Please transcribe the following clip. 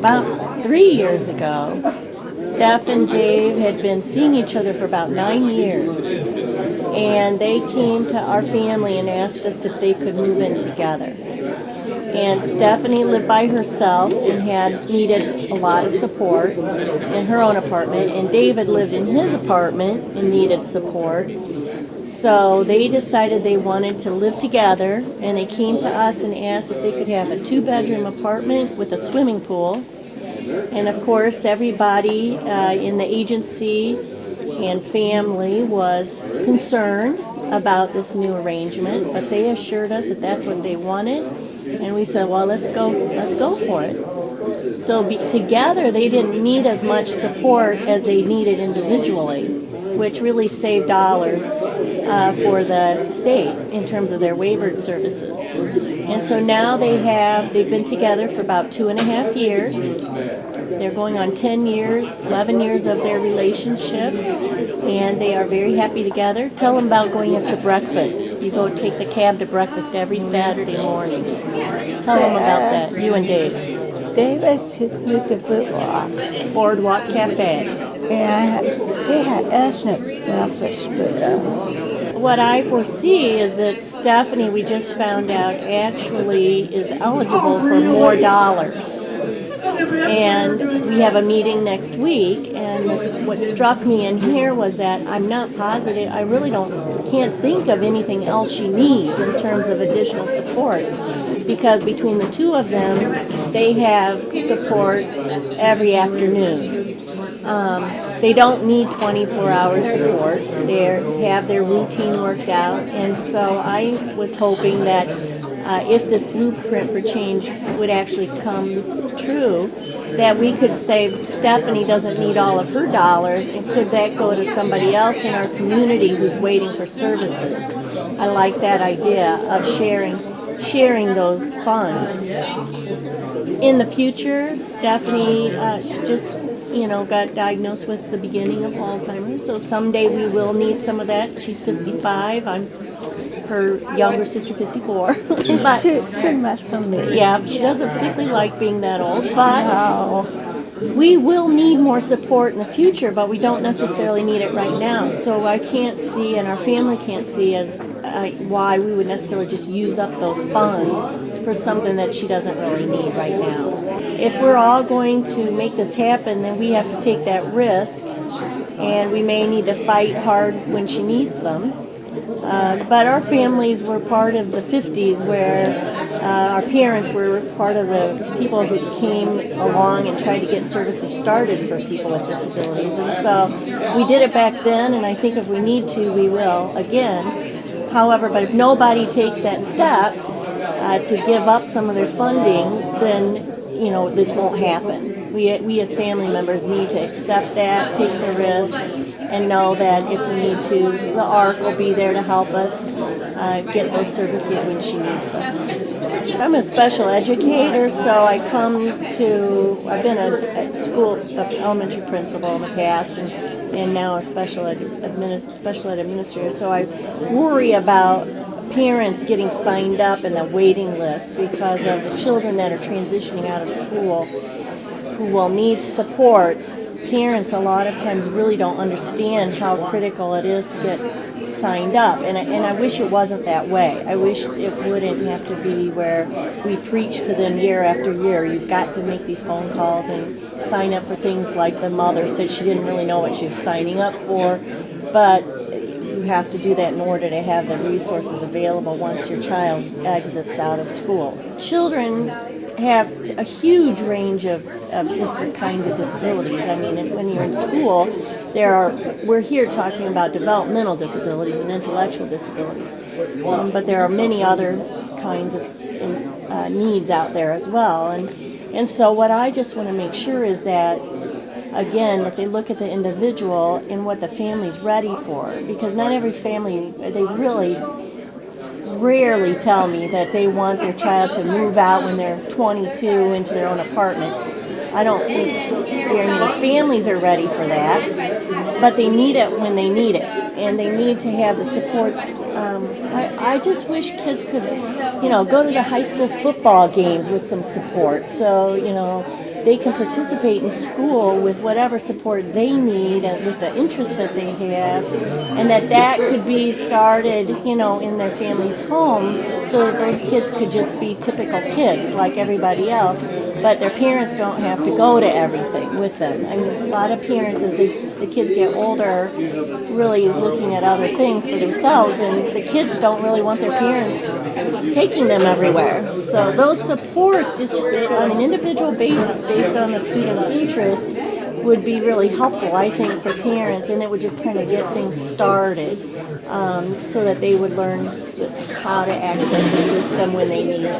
About 3 years ago, Steph and Dave had been seeing each other for about 9 years, and they came to our family and asked us if they could move in together. And Stephanie lived by herself and had needed a lot of support in her own apartment, and David lived in his apartment and needed support. So they decided they wanted to live together, and they came to us and asked if they could have a 2-bedroom apartment with a swimming pool. And of course, everybody in the agency and family was concerned about this new arrangement, but they assured us that that's what they wanted, and we said, well, let's go for it. So together, they didn't need as much support as they needed individually, which really saved dollars for the state in terms of their waiver services. And so now they've been together for about 2.5 years. They're going on 10 years, 11 years of their relationship, and they are very happy together. Tell them about going into breakfast. You go take the cab to breakfast every Saturday morning. Tell them about that, you and Dave. David took me to Boardwalk Cafe. and they had ethnic breakfast there. What I foresee is that Stephanie, we just found out, actually is eligible for more dollars. And we have a meeting next week, and what struck me in here was that I'm not positive, I really can't think of anything else she needs in terms of additional supports, because between the two of them, they have support every afternoon. They don't need 24-hour support. They have their routine worked out, and so I was hoping that if this blueprint for change would actually come true, that we could say Stephanie doesn't need all of her dollars, and could that go to somebody else in our community who's waiting for services. I like that idea of sharing those funds. In the future, Stephanie just got diagnosed with the beginning of Alzheimer's, so someday we will need some of that. She's 55. I'm her younger sister, 54. It's too much for me. Yeah, she doesn't particularly like being that old, but we will need more support in the future, but we don't necessarily need it right now. So I can't see, and our family can't see, as why we would necessarily just use up those funds for something that she doesn't really need right now. If we're all going to make this happen, then we have to take that risk, and we may need to fight hard when she needs them. But our families were part of the 50s, where our parents were part of the people who came along and tried to get services started for people with disabilities. And so we did it back then, and I think if we need to, we will again. However, but if nobody takes that step to give up some of their funding, then this won't happen. We as family members need to accept that, take the risk, and know that if we need to, the ARC will be there to help us get those services when she needs them. I'm a special educator, so I've been an elementary principal in the past, and now a special ed administrator, so I worry about parents getting signed up in the waiting list because of the children that are transitioning out of school who will need supports. Parents a lot of times really don't understand how critical it is to get signed up, and I wish it wasn't that way. I wish it wouldn't have to be where we preach to them year after year. You've got to make these phone calls and sign up for things like the mother said she didn't really know what she was signing up for, but you have to do that in order to have the resources available once your child exits out of school. Children have a huge range of different kinds of disabilities. I mean, when you're in school, we're here talking about developmental disabilities and intellectual disabilities, but there are many other kinds of needs out there as well. And so what I just want to make sure is that, again, that they look at the individual and what the family's ready for, because not every family, they really rarely tell me that they want their child to move out when they're 22 into their own apartment. I don't think very many families are ready for that, but they need it when they need it, and they need to have the supports. I just wish kids could, go to the high school football games with some support. So, they can participate in school with whatever support they need and with the interests that they have, and that could be started, in their family's home, so that those kids could just be typical kids like everybody else, but their parents don't have to go to everything with them. I mean, a lot of parents, as the kids get older, really looking at other things for themselves, and the kids don't really want their parents taking them everywhere. So those supports, just on an individual basis, based on the student's interests, would be really helpful, I think, for parents, and it would just kind of get things started, so that they would learn how to access the system when they need it.